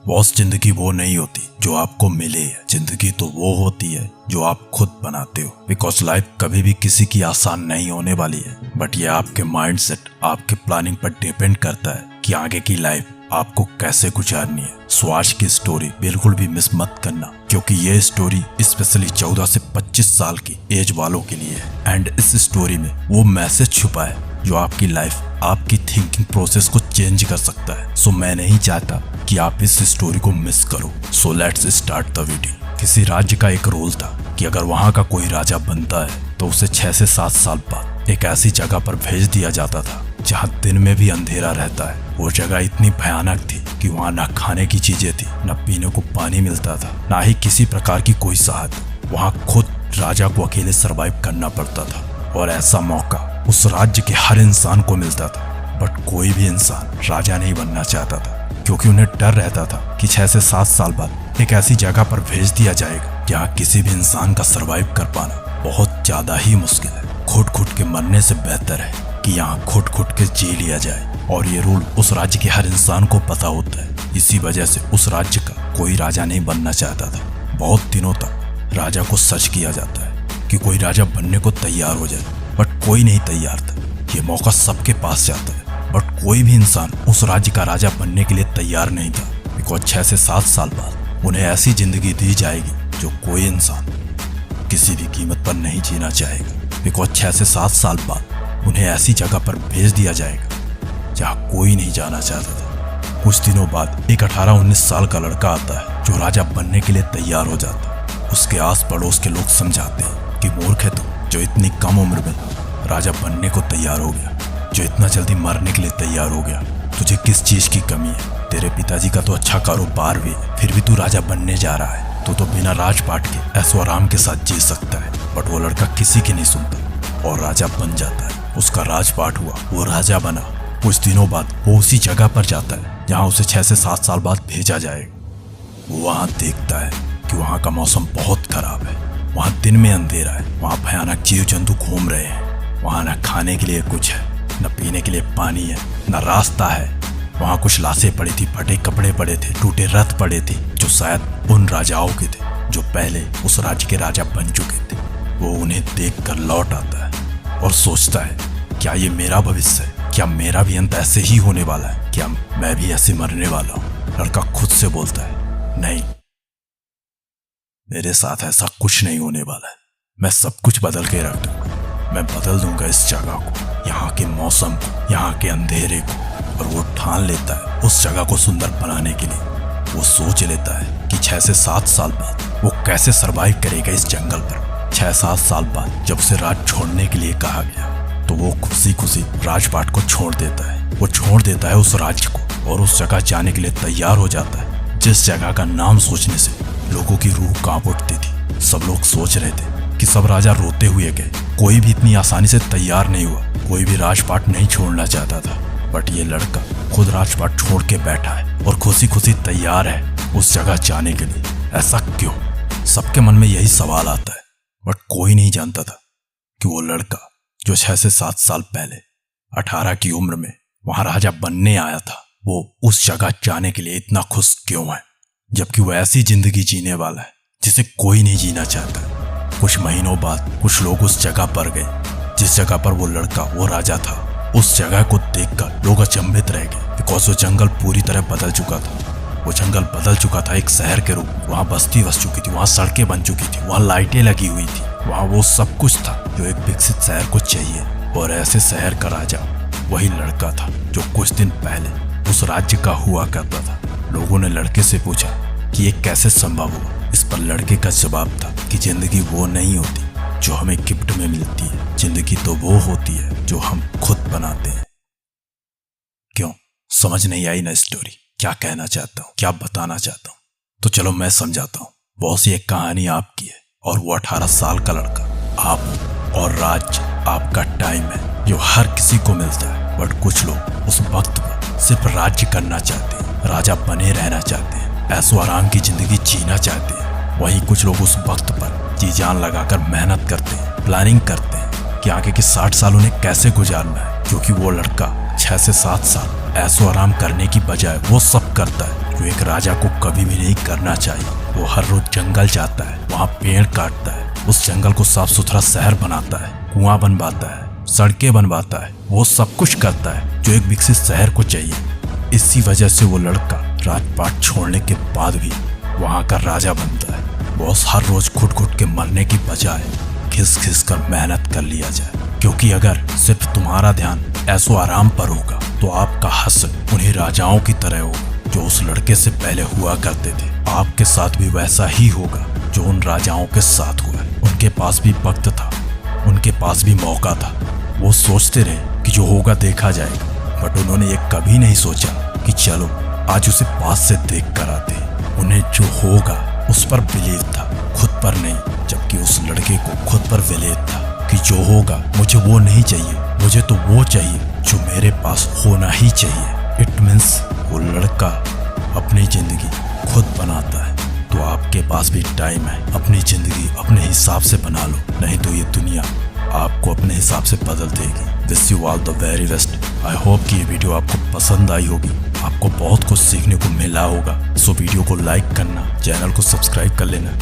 Boss, जिंदगी वो नहीं होती जो आपको मिले, जिंदगी तो वो होती है जो आप खुद बनाते हो। बिकॉज लाइफ कभी भी किसी की आसान नहीं होने वाली है, बट ये आपके माइंडसेट, आपके प्लानिंग पर डिपेंड करता है कि आगे की लाइफ आपको कैसे गुजारनी है। सो आज की स्टोरी बिल्कुल भी मिस मत करना, क्योंकि ये स्टोरी स्पेशली 14 से 25 साल की एज वालों के लिए है। एंड इस स्टोरी में वो मैसेज छुपा है जो आपकी लाइफ, आपकी थिंकिंग प्रोसेस को चेंज कर सकता है। सो मैं नहीं चाहता कि आप इस स्टोरी को मिस करो। So let's start the video. किसी राज्य का एक रूल था कि अगर वहाँ का कोई राजा बनता है तो उसे 6 से 7 साल बाद एक ऐसी जगह पर भेज दिया जाता था जहाँ दिन में भी अंधेरा रहता है। वो जगह इतनी भयानक थी कि वहाँ न खाने की चीजें थी, न पीने को पानी मिलता था, न ही किसी प्रकार की कोई सहायता। वहाँ खुद राजा को अकेले सरवाइव करना पड़ता था, और ऐसा मौका उस राज्य के हर इंसान को मिलता था। बट कोई भी इंसान राजा नहीं बनना चाहता था, क्योंकि उन्हें डर रहता था कि 6 से 7 साल बाद एक ऐसी जगह पर भेज दिया जाएगा जहाँ किसी भी इंसान का सरवाइव कर पाना बहुत ज्यादा ही मुश्किल है। घुट घुट के मरने से बेहतर है कि यहाँ घुट घुट के जी लिया जाए। और ये रूल उस राज्य के हर इंसान को पता होता है। इसी वजह से उस राज्य का कोई राजा नहीं बनना चाहता था। बहुत दिनों तक राजा को सर्च किया जाता है कि कोई राजा बनने को तैयार हो जाए, बट कोई नहीं तैयार था। ये मौका सबके पास जाता है, बट कोई भी इंसान उस राज्य का राजा बनने के लिए तैयार नहीं था। बिकॉज 6 से 7 साल बाद उन्हें ऐसी जिंदगी दी जाएगी जो कोई इंसान किसी भी कीमत पर नहीं जीना चाहेगा। बिकॉज 6 से 7 साल बाद उन्हें ऐसी जगह पर भेज दिया जाएगा जहाँ कोई नहीं जाना चाहता था। कुछ दिनों बाद एक 18-19 साल का लड़का आता है जो राजा बनने के लिए तैयार हो जाता है। उसके आस पड़ोस के लोग समझाते हैं कि मूर्ख है तू, जो इतनी कम उम्र में राजा बनने को तैयार हो गया, जो इतना जल्दी मरने के लिए तैयार हो गया। तुझे किस चीज की कमी है? तेरे पिताजी का तो अच्छा कारोबार भी है, फिर भी तू राजा बनने जा रहा है। तू तो बिना राजपाट के ऐशो आराम के साथ जी सकता है। बट वो लड़का किसी की नहीं सुनता और राजा बन जाता है। उसका राजपाट हुआ, वो राजा बना। कुछ दिनों बाद वो उसी जगह पर जाता है जहाँ उसे 6 से 7 साल बाद भेजा जाएगा। वो वहाँ देखता है कि वहाँ का मौसम बहुत खराब है। वहाँ दिन में अंधेरा है, वहाँ भयानक जीव जंतु घूम रहे हैं। वहाँ न खाने के लिए कुछ है, न पीने के लिए पानी है, न रास्ता है। वहाँ कुछ लाशें पड़ी थी, फटे कपड़े पड़े थे, टूटे रथ पड़े थे, जो शायद उन राजाओं के थे जो पहले उस राज्य के राजा बन चुके थे। वो उन्हें देखकर लौट आता है और सोचता है, क्या ये मेरा भविष्य है? क्या मेरा भी अंत ऐसे ही होने वाला है? क्या मैं भी ऐसे मरने वाला हूँ? लड़का खुद से बोलता है, नहीं, मेरे साथ ऐसा कुछ नहीं होने वाला है। मैं सब कुछ बदल के रख दूंगा। मैं बदल दूंगा इस जगह को, यहाँ के मौसम को, यहाँ के अंधेरे को। और वो ठान लेता है उस जगह को सुंदर बनाने के लिए। वो सोच लेता है कि 6 से 7 साल बाद वो कैसे सरवाइव करेगा इस जंगल पर। 6-7 साल बाद जब उसे राज छोड़ने के लिए कहा गया तो वो खुशी खुशी राजपाट को छोड़ देता है। वो छोड़ देता है उस राज्य को और उस जगह जाने के लिए तैयार हो जाता है जिस जगह का नाम सोचने से लोगों की रूह कांप उठती थी। सब लोग सोच रहे थे कि सब राजा रोते हुए गए। कोई भी इतनी आसानी से तैयार नहीं हुआ, कोई भी राजपाट नहीं छोड़ना चाहता था। बट ये लड़का खुद राजपाट छोड़ के बैठा है और खुशी खुशी तैयार है उस जगह जाने के लिए। ऐसा क्यों? सबके मन में यही सवाल आता है। बट कोई नहीं जानता था कि वो लड़का जो 6 से 7 साल पहले 18 की उम्र में वहां राजा बनने आया था, वो उस जगह जाने के लिए इतना खुश क्यों है, जबकि वो ऐसी जिंदगी जीने वाला है जिसे कोई नहीं जीना चाहता। कुछ महीनों बाद कुछ लोग उस जगह पर गए जिस जगह पर वो लड़का, वो राजा था। उस जगह को देखकर लोग अचंभित रह गए, बिकॉज वो जंगल पूरी तरह बदल चुका था। वो जंगल बदल चुका था एक शहर के रूप। वहाँ बस्ती बस चुकी थी, वहाँ सड़कें बन चुकी थी, वहाँ लाइटें लगी हुई थी। वहाँ वो सब कुछ था जो एक विकसित शहर को चाहिए। और ऐसे शहर का राजा वही लड़का था जो कुछ दिन पहले उस राज्य का हुआ करता था। लोगों ने लड़के से पूछा कि ये कैसे संभव हुआ। इस पर लड़के का जवाब था कि जिंदगी वो नहीं होती जो हमें गिफ्ट में मिलती है, जिंदगी तो वो होती है जो हम खुद बनाते हैं। क्यों समझ नहीं आई ना स्टोरी? क्या कहना चाहता हूँ, क्या बताना चाहता हूँ? तो चलो मैं समझाता हूँ। बॉस, ये कहानी आपकी है और वो 18 साल का लड़का आप हो, और राज्य आपका टाइम है जो हर किसी को मिलता है। बट कुछ लोग उस वक्त पर सिर्फ राज्य करना चाहते हैं, राजा बने रहना चाहते हैं, ऐशो आराम की जिंदगी जीना चाहते हैं। वहीं कुछ लोग उस वक्त पर जी जान लगाकर मेहनत करते हैं, प्लानिंग करते हैं कि आगे के 60 साल उन्हें कैसे गुजारना है। क्योंकि वो लड़का 6 से 7 साल ऐशो आराम करने की बजाय वो सब करता है जो एक राजा को कभी भी नहीं करना चाहिए। वो हर रोज जंगल जाता है, वहाँ पेड़ काटता है, उस जंगल को साफ सुथरा शहर बनाता है, कुआं बनवाता है, सड़कें बनवाता है। वो सब कुछ करता है जो एक विकसित शहर को चाहिए। इसी वजह से वो लड़का राजपाट छोड़ने के बाद भी वहाँ का राजा बनता है। बॉस, हर रोज घुट घुट के मरने की बजाय घिस घिस कर मेहनत कर लिया जाए, क्योंकि अगर सिर्फ तुम्हारा ध्यान ऐसो आराम पर होगा तो आपका हश्र उन्हीं राजाओं की तरह होगा जो उस लड़के से पहले हुआ करते थे। आपके साथ भी वैसा ही होगा जो उन राजाओं के साथ हुआ। उनके पास भी वक्त था, उनके पास भी मौका था। वो सोचते रहे कि जो होगा देखा जाएगा, बट उन्होंने ये कभी नहीं सोचा कि चलो आज उसे पास से देख कर आते हैं। उन्हें जो होगा उस पर बिलीव था, खुद पर नहीं। जबकि उस लड़के को खुद पर बिलीव था कि जो होगा मुझे वो नहीं चाहिए, मुझे तो वो चाहिए जो मेरे पास होना ही चाहिए। इट मीन्स वो लड़का अपनी जिंदगी खुद बनाता है। तो आपके पास भी टाइम है, अपनी जिंदगी अपने हिसाब से बना लो, नहीं तो ये दुनिया आपको अपने हिसाब से बदल देगी। Wish you all the very best. I hope कि ये वीडियो आपको पसंद आई होगी, आपको बहुत कुछ सीखने को मिला होगा। सो वीडियो को लाइक करना, चैनल को सब्सक्राइब कर लेना।